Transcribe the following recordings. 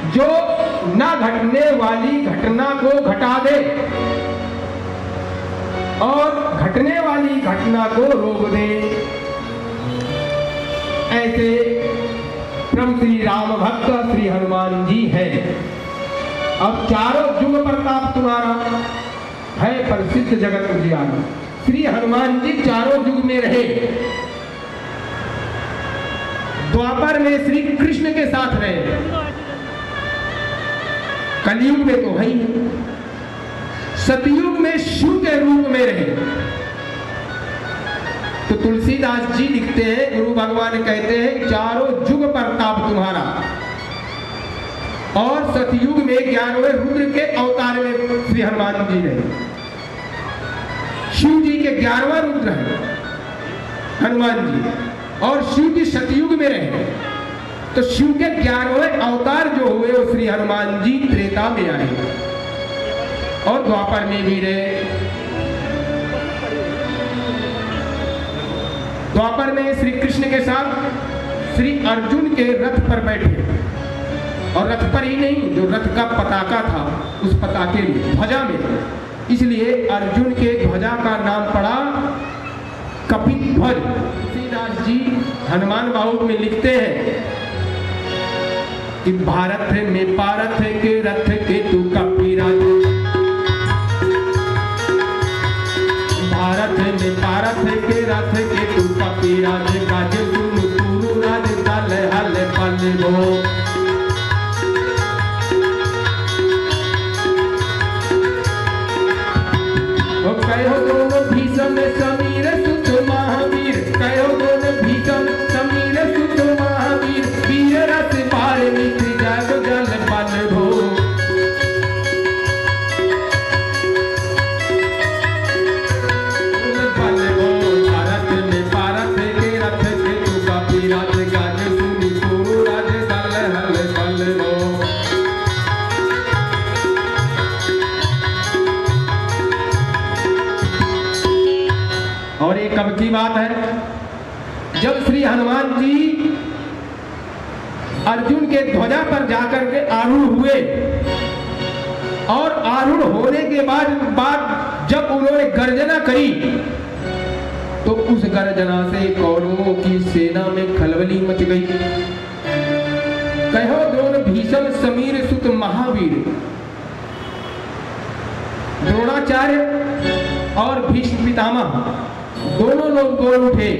जो न घटने वाली घटना को घटा दे और घटने वाली घटना को रोक दे, ऐसे प्रभु श्री राम भक्त श्री हनुमान जी है। अब चारों युग प्रताप तुम्हारा है प्रसिद्ध जगत उजियारा। श्री हनुमान जी चारों युग में रहे। द्वापर में श्री कृष्ण के साथ रहे, कलयुग में तो है ही, सतयुग में शिव के रूप में रहे। तो तुलसीदास जी लिखते हैं, गुरु भगवान कहते हैं चारों युग प्रताप तुम्हारा, और सतयुग में 11वें रुद्र के अवतार में श्री हनुमान जी रहे। शिव जी के 11वां रुद्र है हनुमान जी, और शिव जी सतयुग में रहे। तो शिव के 11वें अवतार जो हुए वो श्री हनुमान जी त्रेता में आए और द्वापर में भी रहे। द्वापर में श्री कृष्ण के साथ श्री अर्जुन के रथ पर बैठे, और रथ पर ही नहीं, जो रथ का पताका था उस पताके में, ध्वजा में, इसलिए अर्जुन के ध्वजा का नाम पड़ा कपिध्वज। तुलसीदास जी हनुमान बाहु में लिखते हैं कि भारत में पारथ के रथ के तू कपिराज, भारत में पारथ के रथ के तू कपिराज, गाज सुन तुरु राज दल हल पल गो। कहो दोनों भीषम समीर सुत महावीर, कहो दोनों भीषम समीर सुत महावीर, वीर रस पार मित्र जग जल पल हो। पल हो भारत में पारथ के रथ के तू कपिराज, गाज सुनी तुरु राज दल हल पल हो। और ये कब की बात है? जब श्री हनुमान जी अर्जुन के ध्वजा पर जाकर के आरूढ़ हुए, और आरूढ़ होने के बाद जब उन्होंने गर्जना करी तो उस गर्जना से कौरवों की सेना में खलबली मच गई। कहो द्रोण भीषम समीर सुत महावीर, द्रोणाचार्य और भीष्म पितामह दोनों लोग बोल उठे,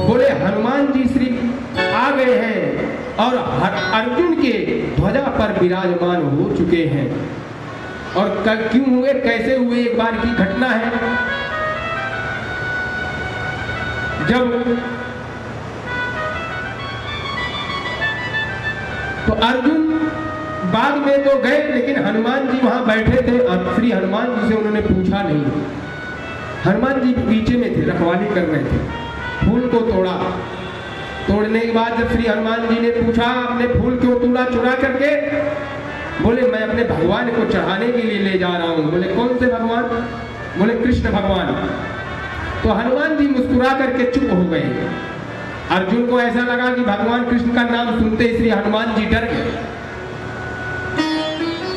बोले हनुमान जी श्री आ गए हैं और अर्जुन के ध्वजा पर विराजमान हो चुके हैं। और क्यों हुए, कैसे हुए, एक बार की घटना है। जब तो अर्जुन बाग में तो गए, लेकिन हनुमान जी वहां बैठे थे। श्री हनुमान जी से उन्होंने पूछा नहीं। हनुमान जी पीछे में थे, रखवाली कर रहे थे। फूल को तोड़ा, तोड़ने के बाद जब श्री हनुमान जी ने पूछा आपने फूल क्यों तोड़ा, चुरा करके, बोले मैं अपने भगवान को चढ़ाने के लिए ले जा रहा हूँ। बोले कौन से भगवान? बोले कृष्ण भगवान। तो हनुमान जी मुस्कुरा करके चुप हो गए। अर्जुन को ऐसा लगा कि भगवान कृष्ण का नाम सुनते श्री हनुमान जी डर गए।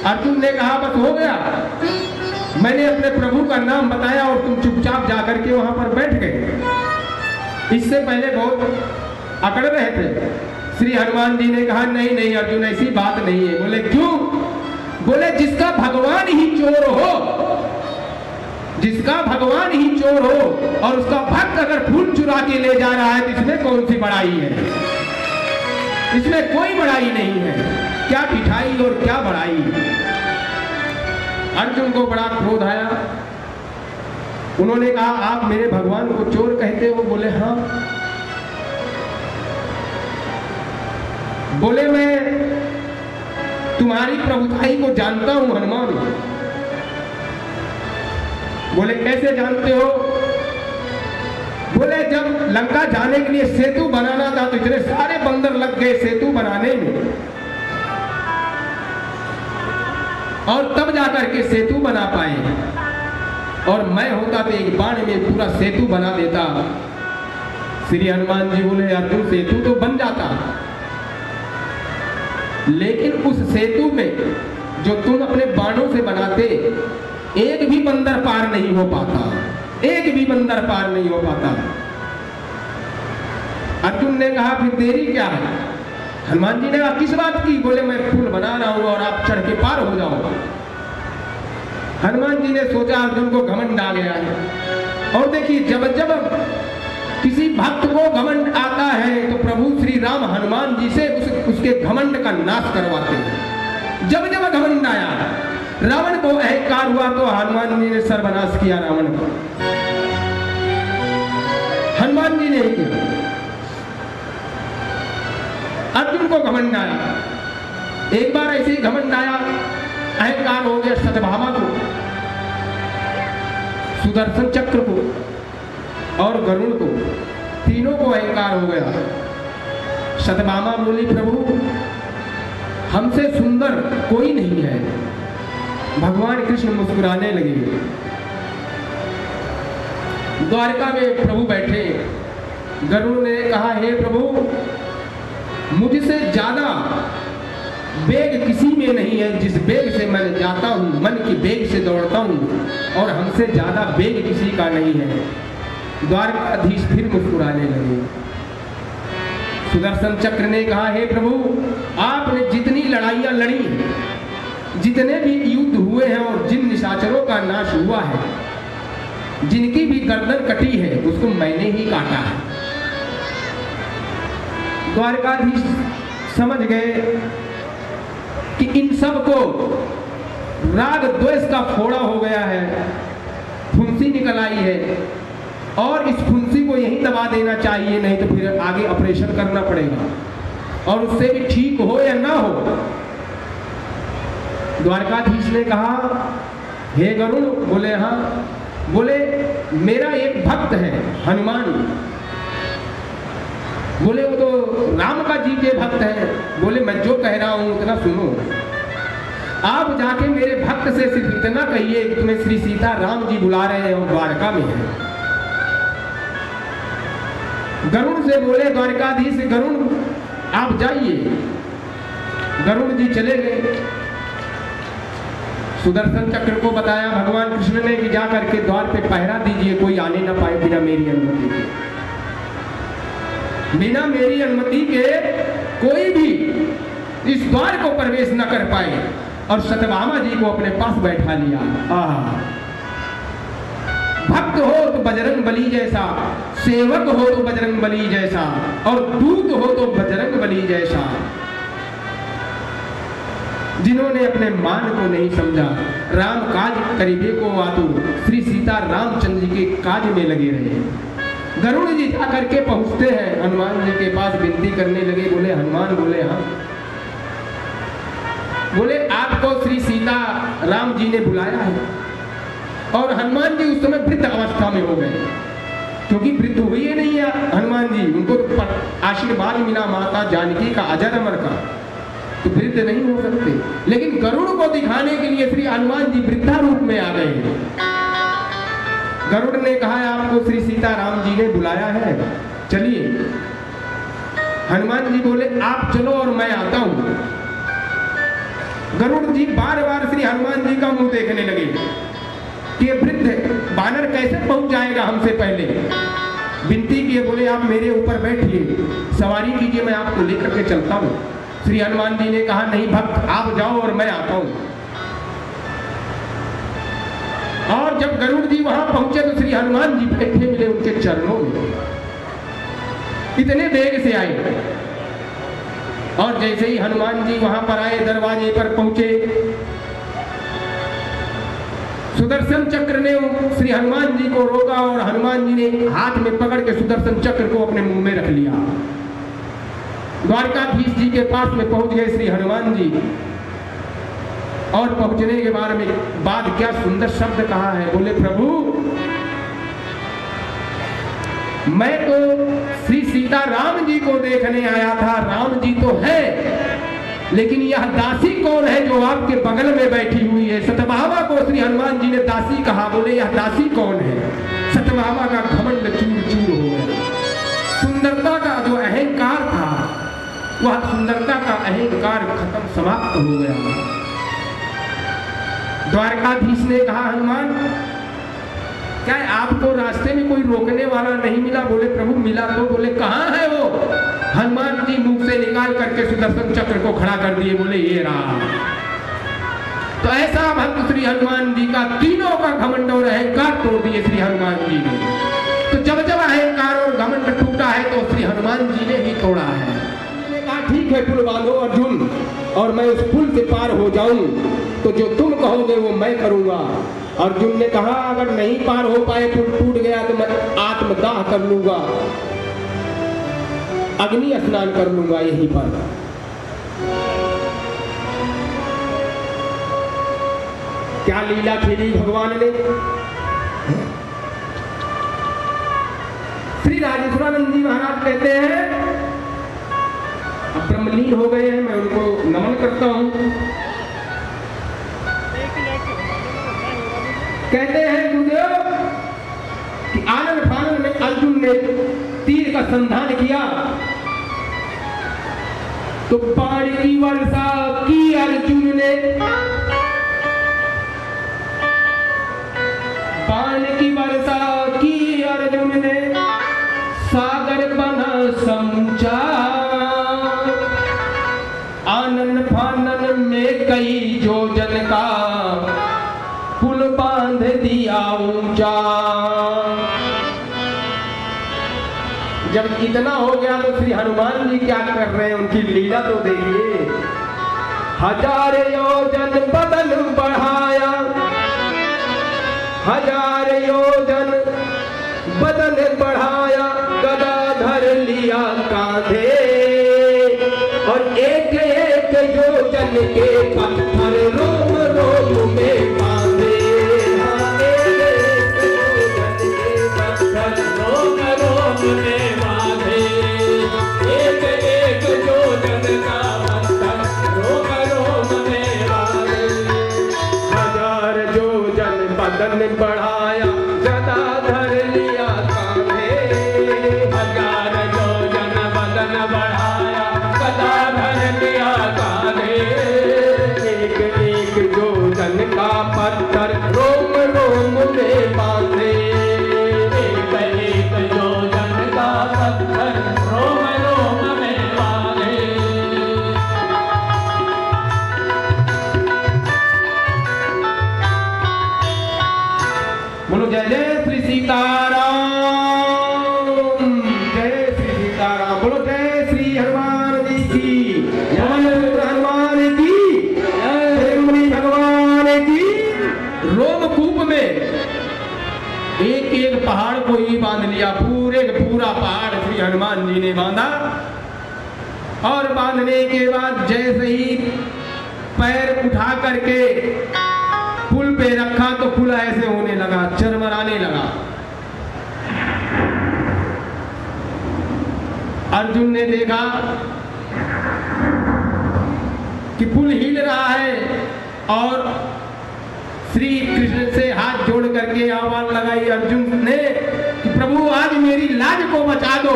अर्जुन ने कहा बस हो गया, मैंने अपने प्रभु का नाम बताया और तुम चुपचाप जाकर के वहां पर बैठ गए। इससे पहले बहुत अकड़ रहे थे। श्री हनुमान जी ने कहा नहीं नहीं अर्जुन, ऐसी बात नहीं है। बोले क्यों? बोले जिसका भगवान ही चोर हो, जिसका भगवान ही चोर हो और उसका भक्त अगर फूल चुरा के ले जा रहा है तो इसमें कौन सी बड़ाई है? इसमें कोई बड़ाई नहीं है। क्या पिठाई और क्या बड़ाई। अर्जुन को बड़ा क्रोध आया। उन्होंने कहा आप मेरे भगवान को चोर कहते हो? बोले हाँ। बोले मैं तुम्हारी प्रभुताई को जानता हूं हनुमान। बोले कैसे जानते हो? बोले जब लंका जाने के लिए सेतु बनाना था तो इतने सारे बंदर लग गए सेतु बनाने में, और तब जाकर के सेतु बना पाए। और मैं होता तो एक बाण में पूरा सेतु बना देता। श्री हनुमान जी बोले अर्जुन सेतु तो बन जाता, लेकिन उस सेतु में जो तुम अपने बाणों से बनाते, एक भी बंदर पार नहीं हो पाता, एक भी बंदर पार नहीं हो पाता। अर्जुन ने कहा फिर देरी क्या है? हनुमान जी ने कहा किस बात की? बोले मैं पुल बना रहा हूं और आप चढ़ के पार हो जाओ। हनुमान जी ने सोचा अर्जुन को घमंड आ गया है। और देखिए जब जब किसी भक्त को घमंड आता है तो प्रभु श्री राम हनुमान जी से उसके घमंड का नाश करवाते हैं। जब जब घमंड आया, रावण को अहंकार हुआ तो हनुमान जी ने सर्वनाश किया रावण को। हनुमान जी ने ही किया। अर्जुन को घमंड आया, एक बार ऐसे ही घमंड आया, अहंकार हो गया सत्यभामा को, सुदर्शन चक्र को और गरुड़ को, तीनों को अहंकार हो गया। सत्यभामा बोली प्रभु हमसे सुंदर कोई नहीं है। भगवान कृष्ण मुस्कुराने लगे। द्वारका में प्रभु बैठे, गरुड़ ने कहा हे प्रभु मुझसे ज्यादा वेग किसी में नहीं है, जिस वेग से मैं जाता हूँ, मन की वेग से दौड़ता हूँ, और हमसे ज्यादा वेग किसी का नहीं है। द्वारकाधीश फिर मुस्कुराने लगे। सुदर्शन चक्र ने कहा हे प्रभु आपने जितनी लड़ाइयां लड़ी, जितने भी युद्ध हुए हैं और जिन निशाचरों का नाश हुआ है, जिनकी भी गर्दन कटी है उसको मैंने ही काटा है। द्वारकाधीश समझ गए कि इन सब को राग द्वेष का फोड़ा हो गया है, फुंसी निकल आई है और इस फुंसी को यहीं दबा देना चाहिए, नहीं तो फिर आगे ऑपरेशन करना पड़ेगा और उससे भी ठीक हो या ना हो। द्वारकाधीश ने कहा हे गरुड़। बोले हाँ। बोले मेरा एक भक्त है हनुमान। बोले वो तो राम का जी के भक्त है। बोले मैं जो कह रहा हूं उतना सुनो। आप जाके मेरे भक्त से सिर्फ इतना कहिए कि तुम्हें श्री सीता राम जी बुला रहे हैं और द्वारका में है। गरुड़ से बोले द्वारकाधीश गरुड़ आप जाइए। गरुड़ जी चले गए। सुदर्शन चक्र को बताया भगवान कृष्ण ने कि जा करके द्वार पे पहरा दीजिए, कोई आने ना पाए बिना मेरी अनुमति के। बिना मेरी अनुमति के कोई भी इस द्वार को प्रवेश न कर पाए। और सत्यभामा जी को अपने पास बैठा लिया। भक्त हो तो बजरंग बली जैसा, सेवक हो तो बजरंग बली जैसा, और दूत हो तो बजरंग बली जैसा। जिन्होंने अपने मान को नहीं समझा, राम काज करीबे को आतुर, श्री सीता रामचंद्र जी के काज में लगे रहे। गरुड़ जी जाकर के पहुंचते हैं हनुमान जी के पास, विनती करने लगे। बोले हनुमान। बोले हाँ। बोले आपको श्री सीता राम जी ने बुलाया है। और हनुमान जी उस समय वृद्ध अवस्था में हो गए, क्योंकि वृद्ध हुए नहीं है हनुमान जी, उनको आशीर्वाद मिला माता जानकी का अजर अमर का, तो वृद्ध नहीं हो सकते। लेकिन गरुड़ को दिखाने के लिए श्री हनुमान जी वृद्धा रूप में आ गए। गरुड़ ने कहा आपको श्री सीता राम जी ने बुलाया है, चलिए। हनुमान जी बोले आप चलो और मैं आता हूं। गरुड़ जी बार बार श्री हनुमान जी का मुंह देखने लगे कि ये वृद्ध बानर कैसे पहुंच जाएगा हमसे पहले। विनती किए, बोले आप मेरे ऊपर बैठिए, सवारी कीजिए, मैं आपको लेकर के चलता हूं। श्री हनुमान जी ने कहा नहीं भक्त आप जाओ और मैं आता हूं। और जब गरुड़ जी वहां पहुंचे तो श्री हनुमान जी बैठे मिले उनके चरणों में, इतने वेग से आए। और जैसे ही हनुमान जी वहां पर आए, दरवाजे पर पहुंचे, सुदर्शन चक्र ने श्री हनुमान जी को रोका और हनुमान जी ने हाथ में पकड़ के सुदर्शन चक्र को अपने मुंह में रख लिया। द्वारकाधीश जी के पास में पहुंच गए श्री हनुमान जी। और पहुंचने के बाद क्या सुंदर शब्द कहा है। बोले प्रभु मैं तो श्री सीता राम जी को देखने आया था, राम जी तो है, लेकिन यह दासी कौन है जो आपके बगल में बैठी हुई है। सत्यभामा को श्री हनुमान जी ने दासी कहा। बोले यह दासी कौन है। सत्यभामा का घमंड चूर चूर हो गया। सुंदरता का जो अहंकार था वह सुंदरता का अहंकार खत्म समाप्त हो गया। द्वारकाधीश ने कहा, हनुमान क्या आपको रास्ते में कोई रोकने वाला नहीं मिला? बोले प्रभु मिला तो। बोले कहाँ है वो? हनुमान जी मुख से निकाल करके सुदर्शन चक्र को खड़ा कर दिए, बोले ये रहा। तो ऐसा भक्त श्री हनुमान जी का तीनों का घमंड और अहंकार तोड़ दिए श्री हनुमान जी ने। तो जब जब अहंकार और घमंड टूटा है तो श्री हनुमान जी ने ही तोड़ा है। मैंने कहा ठीक है पुल बांधो अर्जुन, और मैं उस पुल से पार हो जाऊं तो जो तुम कहोगे वो मैं करूंगा। अर्जुन ने कहा अगर नहीं पार हो पाए, पुल टूट गया तो मैं आत्मदाह कर लूंगा, अग्नि स्नान कर लूंगा यहीं पर। क्या लीला खेली भगवान ने। श्री राजेश्वरानंद जी महाराज कहते हैं, अब ब्रह्मलीन हो गए हैं, मैं उनको नमन करता हूं। कहते हैं गुरुदेव कि आनंद फानंद में अर्जुन ने तीर का संधान किया तो बाण की वर्षा की अर्जुन ने, बाण की वर्षा की अर्जुन ने, सागर बना समझा। आनंद फानन में कई योजन का पुल बांध दिया ऊंचा। जब इतना हो गया तो श्री हनुमान जी क्या कर रहे हैं, उनकी लीला तो देखिए। 1000 योजन बदन बढ़ाया, 1000 योजन बदन बढ़ाया, गदा धर लिया कांधे और एक एक योजन के पत्थर रोम रोम में बांधे। बदन बढ़ाया, गदा धर लिया कांधे। 1000 योजन बदन बढ़ाया, गदा धर लिया कांधे। एक एक योजन का पत्थर रोम रोम में बांधे। एक एक योजन का पत्थर रोम रोम में बांधे। बोलो जय जय श्री सीताराम, जय श्री सीताराम। बोलो जय श्री हनुमान जी की, हनुमान की जय, भगवान की। रोमकूप में एक एक पहाड़ को ही बांध लिया, पूरे पूरा पहाड़ श्री हनुमान जी ने बांधा। और बांधने के बाद जैसे ही पैर उठा करके पुल पे रखा तो पुल ऐसे होने लगा, चरमराने लगा। अर्जुन ने देखा कि पुल हिल रहा है और श्री कृष्ण से हाथ जोड़ करके आवाज लगाई अर्जुन ने कि प्रभु आज मेरी लाज को बचा दो।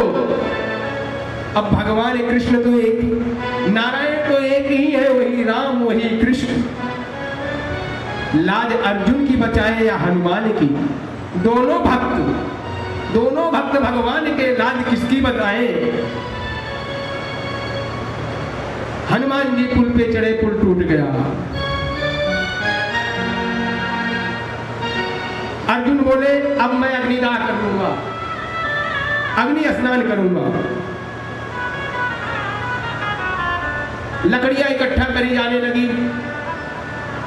अब भगवान कृष्ण तो एक ही, नारायण तो एक ही है, वही राम वही कृष्ण। लाज अर्जुन की बचाए या हनुमान की? दोनों भक्त भगवान के लाज किसकी बताए? हनुमान जी पुल पे चढ़े, पुल टूट गया। अर्जुन बोले अब मैं अग्निदाह कर लूंगा, अग्नि स्नान करूंगा। लकड़ियां इकट्ठा करी जाने लगी।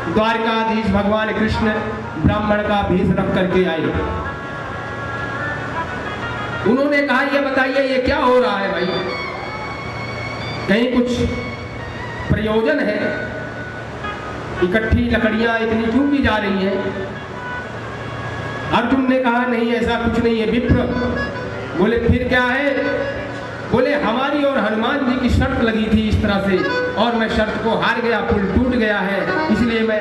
द्वारकाधीश भगवान कृष्ण ब्राह्मण का भेष रख करके आए। उन्होंने कहा ये बताइए ये क्या हो रहा है भाई, कहीं कुछ प्रयोजन है? इकट्ठी लकड़ियां इतनी क्यों की जा रही हैं? अर्जुन ने कहा नहीं ऐसा कुछ नहीं है विप्र। बोले फिर क्या है? बोले हमारी और हनुमान जी की शर्त लगी थी इस तरह से, और मैं शर्त को हार गया, पुल टूट गया है, इसलिए मैं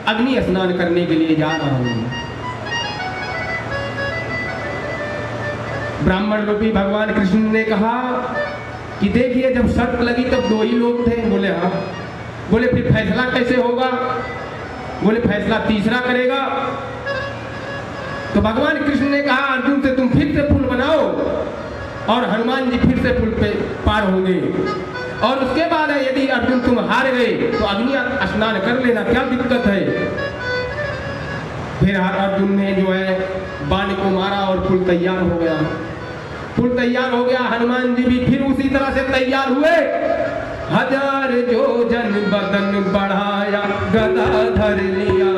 अग्नि स्नान करने के लिए जा रहा हूं। ब्राह्मण रूपी भगवान कृष्ण ने कहा कि देखिए जब शर्त लगी तब 2 ही लोग थे। बोले हाँ। बोले फिर फैसला कैसे होगा? बोले फैसला तीसरा करेगा। तो भगवान कृष्ण ने कहा अर्जुन से तुम फिर से पुल बनाओ और हनुमान जी फिर से पुल पे पार होंगे, और उसके बाद यदि अर्जुन तुम हार गए तो अग्नि स्नान कर लेना, क्या दिक्कत है। फिर अर्जुन ने जो है बाण को मारा और पुल तैयार हो गया। पुल तैयार हो गया, हनुमान जी भी फिर उसी तरह से तैयार हुए। 1000 योजन बदन बढ़ाया, गदा धर लिया,